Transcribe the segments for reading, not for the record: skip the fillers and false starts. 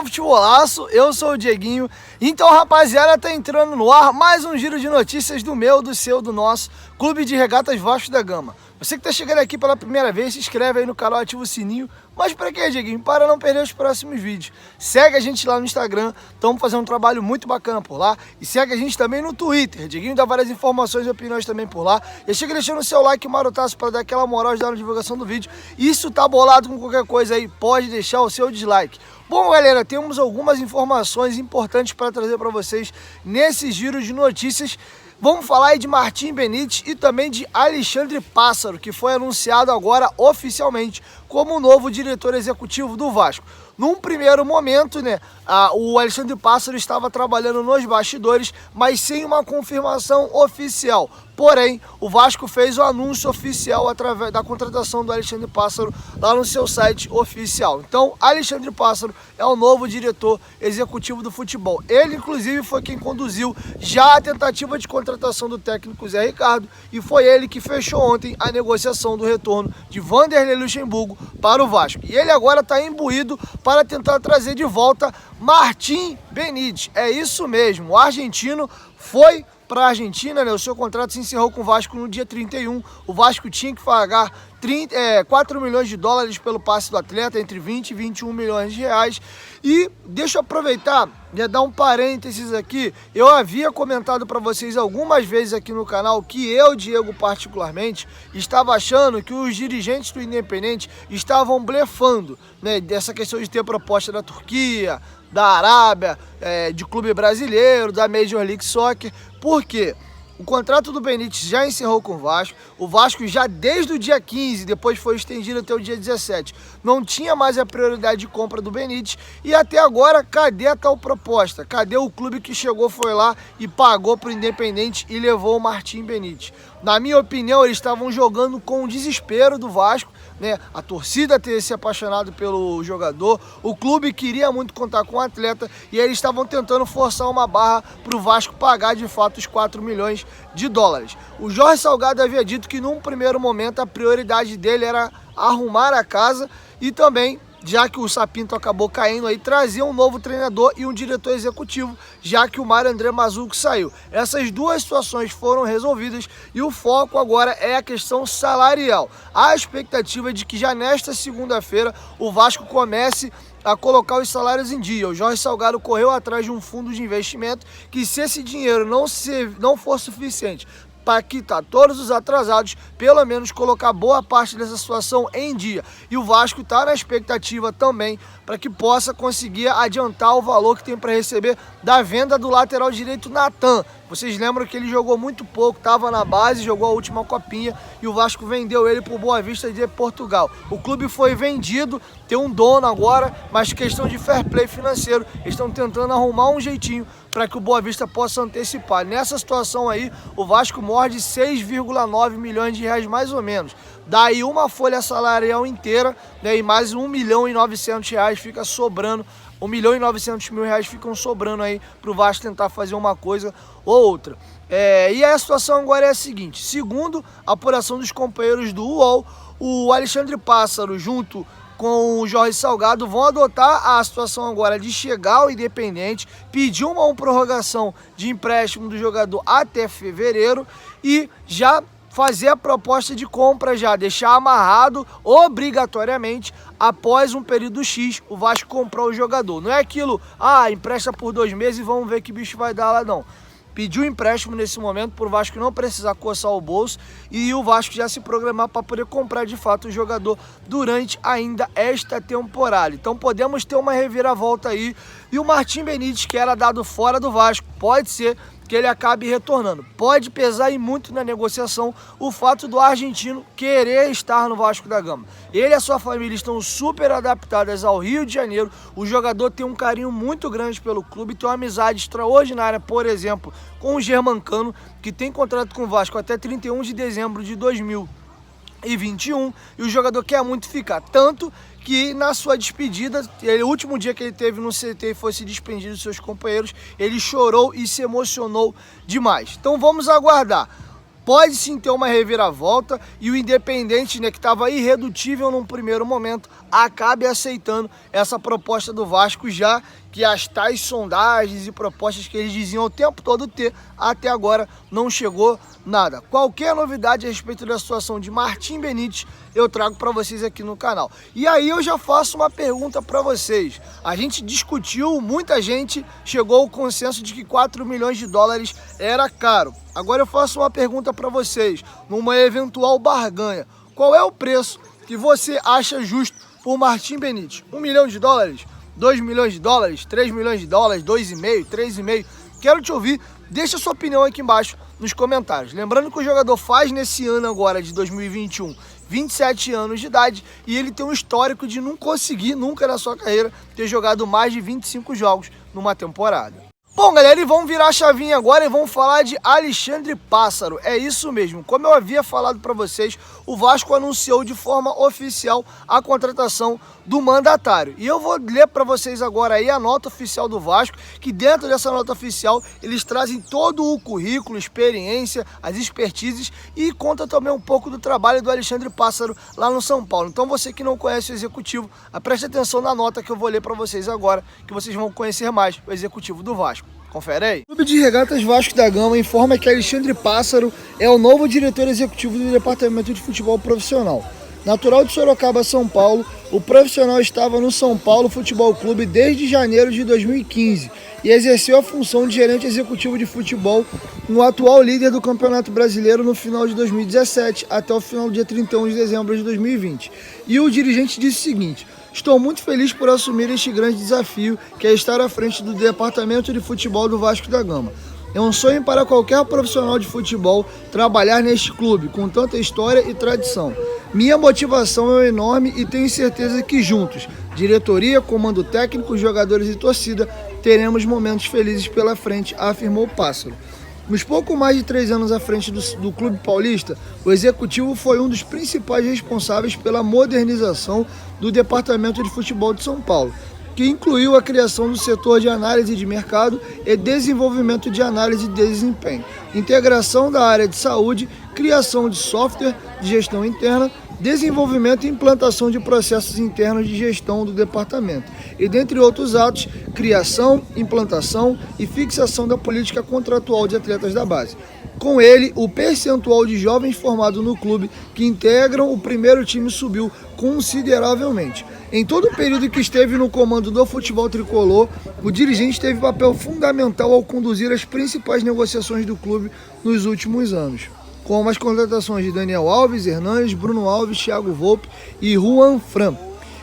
Futebolaço, eu sou o Dieguinho. Então, rapaziada, tá entrando no ar mais um giro de notícias do meu, do seu, do nosso Clube de Regatas Vasco da Gama. Você que tá chegando aqui pela primeira vez, se inscreve aí no canal, ativa o sininho. Mas pra quê, Dieguinho? Para não perder os próximos vídeos. Segue a gente lá no Instagram, estamos fazendo um trabalho muito bacana por lá. E segue a gente também no Twitter. Dieguinho dá várias informações e opiniões também por lá. E chega deixando o seu like marotaço para dar aquela moral e ajudar na divulgação do vídeo. Isso tá bolado com qualquer coisa aí, pode deixar o seu dislike. Bom, galera, temos algumas informações importantes para trazer para vocês nesse giro de notícias. Vamos falar aí de Martim Benítez e também de Alexandre Pássaro, que foi anunciado agora oficialmente como o novo diretor executivo do Vasco. Num primeiro momento, né, o Alexandre Pássaro estava trabalhando nos bastidores, mas sem uma confirmação oficial. Porém, o Vasco fez o anúncio oficial através da contratação do Alexandre Pássaro lá no seu site oficial. Então, Alexandre Pássaro é o novo diretor executivo do futebol. Ele, inclusive, foi quem conduziu já a tentativa de contratação do técnico Zé Ricardo e foi ele que fechou ontem a negociação do retorno de Vanderlei Luxemburgo para o Vasco. E ele agora está imbuído para tentar trazer de volta Martim Benítez. É isso mesmo, o argentino foi para a Argentina, né? O seu contrato se encerrou com o Vasco no dia 31. O Vasco tinha que pagar 4 milhões de dólares pelo passe do atleta, entre 20 e 21 milhões de reais. E deixa eu aproveitar e dar um parênteses aqui. Eu havia comentado para vocês algumas vezes aqui no canal que eu, Diego, particularmente, estava achando que os dirigentes do Independente estavam blefando, né? Dessa questão de ter proposta da Turquia, da Arábia, de clube brasileiro, da Major League Soccer. Por quê? O contrato do Benítez já encerrou com o Vasco já desde o dia 15, depois foi estendido até o dia 17, não tinha mais a prioridade de compra do Benítez e até agora, cadê a tal proposta? Cadê o clube que chegou, foi lá e pagou para o Independente e levou o Martim Benítez? Na minha opinião, eles estavam jogando com o desespero do Vasco, né? A torcida ter se apaixonado pelo jogador, o clube queria muito contar com o atleta e eles estavam tentando forçar uma barra para o Vasco pagar de fato os 4 milhões de dólares. O Jorge Salgado havia dito que num primeiro momento a prioridade dele era arrumar a casa e também, já que o Sapinto acabou caindo aí, trazer um novo treinador e um diretor executivo, já que o Mário André Mazzucchi saiu. Essas duas situações foram resolvidas e o foco agora é a questão salarial. Há expectativa de que já nesta segunda-feira o Vasco comece a colocar os salários em dia. O Jorge Salgado correu atrás de um fundo de investimento que, se esse dinheiro não for suficiente para quitar todos os atrasados, pelo menos colocar boa parte dessa situação em dia. E o Vasco está na expectativa também para que possa conseguir adiantar o valor que tem para receber da venda do lateral direito Natan. Vocês lembram que ele jogou muito pouco, estava na base, jogou a última copinha e o Vasco vendeu ele para o Boa Vista de Portugal. O clube foi vendido, tem um dono agora, mas questão de fair play financeiro, eles estão tentando arrumar um jeitinho para que o Boa Vista possa antecipar. Nessa situação aí, o Vasco morde 6,9 milhões de reais mais ou menos. Daí uma folha salarial inteira, né, e mais 1.900.000 reais fica sobrando. 1.900.000 reais ficam sobrando aí para o Vasco tentar fazer uma coisa ou outra. E a situação agora é a seguinte: segundo a apuração dos companheiros do UOL, o Alexandre Pássaro junto com o Jorge Salgado vão adotar a situação agora de chegar ao Independente, pedir uma prorrogação de empréstimo do jogador até fevereiro e já fazer a proposta de compra, já deixar amarrado obrigatoriamente após um período X o Vasco comprar o jogador. Não é aquilo, empresta por 2 meses e vamos ver que bicho vai dar lá, não. Pediu empréstimo nesse momento para o Vasco não precisar coçar o bolso e o Vasco já se programar para poder comprar de fato o jogador durante ainda esta temporada. Então podemos ter uma reviravolta aí e o Martim Benítez, que era dado fora do Vasco, pode ser que ele acabe retornando. Pode pesar e muito na negociação o fato do argentino querer estar no Vasco da Gama. Ele e a sua família estão super adaptadas ao Rio de Janeiro. O jogador tem um carinho muito grande pelo clube, tem uma amizade extraordinária, por exemplo, com o Germancano, que tem contrato com o Vasco até 31 de dezembro de 2023. 2021 e o jogador quer muito ficar, tanto que na sua despedida, o último dia que ele teve no CT e foi se despedir dos seus companheiros, ele chorou e se emocionou demais. Então vamos aguardar. Pode sim ter uma reviravolta e o Independente, né, que estava irredutível num primeiro momento, acabe aceitando essa proposta do Vasco, já que as tais sondagens e propostas que eles diziam o tempo todo ter, até agora não chegou nada. Qualquer novidade a respeito da situação de Martim Benítez, eu trago para vocês aqui no canal. E aí eu já faço uma pergunta para vocês. A gente discutiu, muita gente chegou ao consenso de que 4 milhões de dólares era caro. Agora eu faço uma pergunta para vocês, numa eventual barganha. Qual é o preço que você acha justo por Martim Benítez? 1 milhão de dólares? 2 milhões de dólares? 3 milhões de dólares? 2,5? 3,5? Quero te ouvir. Deixa sua opinião aqui embaixo nos comentários. Lembrando que o jogador faz nesse ano agora de 2021 27 anos de idade e ele tem um histórico de não conseguir nunca na sua carreira ter jogado mais de 25 jogos numa temporada. Bom, galera, e vamos virar a chavinha agora e vamos falar de Alexandre Pássaro. É isso mesmo, como eu havia falado para vocês, o Vasco anunciou de forma oficial a contratação do mandatário. E eu vou ler para vocês agora aí a nota oficial do Vasco, que dentro dessa nota oficial eles trazem todo o currículo, experiência, as expertises e conta também um pouco do trabalho do Alexandre Pássaro lá no São Paulo. Então você que não conhece o executivo, preste atenção na nota que eu vou ler para vocês agora, que vocês vão conhecer mais o executivo do Vasco. Confere aí. O Clube de Regatas Vasco da Gama informa que Alexandre Pássaro é o novo diretor executivo do Departamento de Futebol Profissional. Natural de Sorocaba, São Paulo, o profissional estava no São Paulo Futebol Clube desde janeiro de 2015 e exerceu a função de gerente executivo de futebol no atual líder do Campeonato Brasileiro no final de 2017 até o final do dia 31 de dezembro de 2020. E o dirigente disse o seguinte: estou muito feliz por assumir este grande desafio, que é estar à frente do Departamento de Futebol do Vasco da Gama. É um sonho para qualquer profissional de futebol trabalhar neste clube, com tanta história e tradição. Minha motivação é enorme e tenho certeza que juntos, diretoria, comando técnico, jogadores e torcida, teremos momentos felizes pela frente, afirmou Pássaro. Nos pouco mais de 3 anos à frente do clube paulista, o executivo foi um dos principais responsáveis pela modernização do Departamento de Futebol de São Paulo, que incluiu a criação do setor de análise de mercado e desenvolvimento de análise de desempenho, integração da área de saúde, criação de software de gestão interna, desenvolvimento e implantação de processos internos de gestão do departamento e, dentre outros atos, criação, implantação e fixação da política contratual de atletas da base. Com ele, o percentual de jovens formados no clube que integram o primeiro time subiu consideravelmente. Em todo o período que esteve no comando do futebol tricolor, o dirigente teve papel fundamental ao conduzir as principais negociações do clube nos últimos anos, como as contratações de Daniel Alves, Hernanes, Bruno Alves, Thiago Volpe e Juan Fran.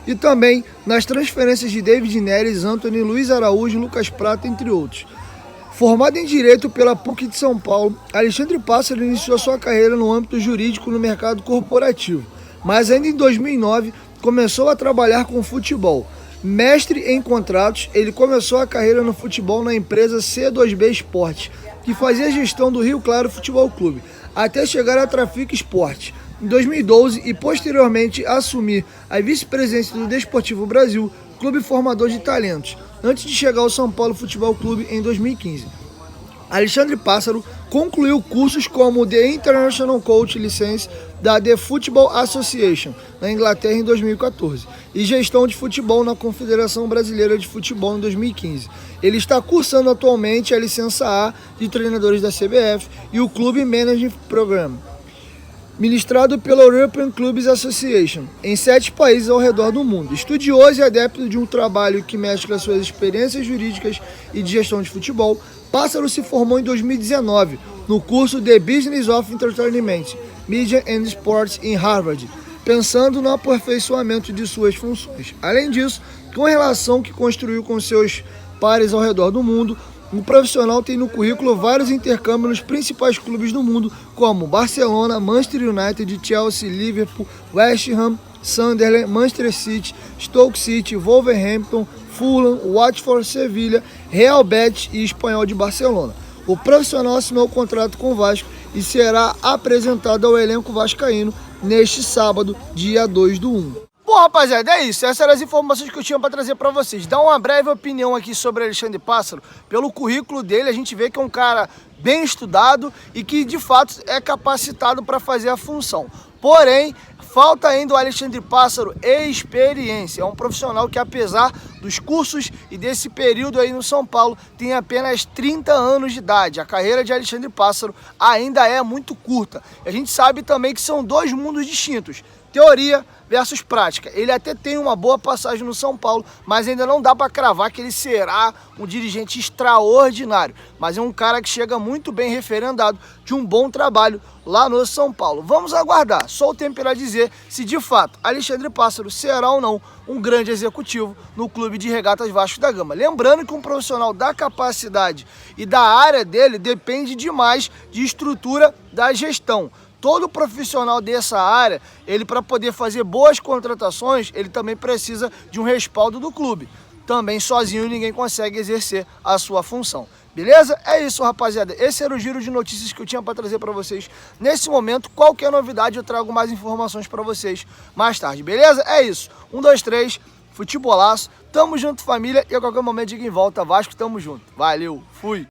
E também nas transferências de David Neres, Antony, Luiz Araújo, Lucas Prata, entre outros. Formado em Direito pela PUC de São Paulo, Alexandre Pássaro iniciou sua carreira no âmbito jurídico no mercado corporativo, mas ainda em 2009 começou a trabalhar com futebol. Mestre em contratos, ele começou a carreira no futebol na empresa C2B Esportes, que fazia gestão do Rio Claro Futebol Clube, até chegar à Trafic Esporte em 2012 e posteriormente assumir a vice-presidência do Desportivo Brasil, clube formador de talentos, antes de chegar ao São Paulo Futebol Clube em 2015. Alexandre Pássaro concluiu cursos como The International Coach License da The Football Association, na Inglaterra, em 2014, e Gestão de Futebol na Confederação Brasileira de Futebol em 2015. Ele está cursando atualmente a licença A de treinadores da CBF e o Clube Management Program, ministrado pela European Clubs Association, em 7 países ao redor do mundo. Estudioso e adepto de um trabalho que mescla suas experiências jurídicas e de gestão de futebol, Pássaro se formou em 2019 no curso The Business of Entertainment, Media and Sports em Harvard, pensando no aperfeiçoamento de suas funções. Além disso, com a relação que construiu com seus pares ao redor do mundo, o profissional tem no currículo vários intercâmbios nos principais clubes do mundo, como Barcelona, Manchester United, Chelsea, Liverpool, West Ham, Sunderland, Manchester City, Stoke City, Wolverhampton, Fulham, Watford, Sevilha, Real Betis e Espanhol de Barcelona. O profissional assinou o contrato com o Vasco e será apresentado ao elenco vascaíno neste sábado, dia 2/1. Bom, rapaziada, é isso. Essas eram as informações que eu tinha para trazer para vocês. Dá uma breve opinião aqui sobre Alexandre Pássaro. Pelo currículo dele, a gente vê que é um cara bem estudado e que, de fato, é capacitado para fazer a função. Porém, falta ainda o Alexandre Pássaro experiência. É um profissional que, apesar dos cursos e desse período aí no São Paulo, tem apenas 30 anos de idade. A carreira de Alexandre Pássaro ainda é muito curta. A gente sabe também que são dois mundos distintos. Teoria versus prática. Ele até tem uma boa passagem no São Paulo, mas ainda não dá para cravar que ele será um dirigente extraordinário. Mas é um cara que chega muito bem referendado de um bom trabalho lá no São Paulo. Vamos aguardar. Só o tempo irá dizer se de fato Alexandre Pássaro será ou não um grande executivo no Clube de Regatas Vasco da Gama. Lembrando que um profissional da capacidade e da área dele depende demais de estrutura da gestão. Todo profissional dessa área, ele para poder fazer boas contratações, ele também precisa de um respaldo do clube. Também sozinho ninguém consegue exercer a sua função. Beleza? É isso, rapaziada. Esse era o giro de notícias que eu tinha para trazer para vocês nesse momento. Qualquer novidade eu trago mais informações para vocês mais tarde. Beleza? É isso. 1, 2, 3, futebolaço. Tamo junto, família. E a qualquer momento diga em volta, Vasco, tamo junto. Valeu, fui.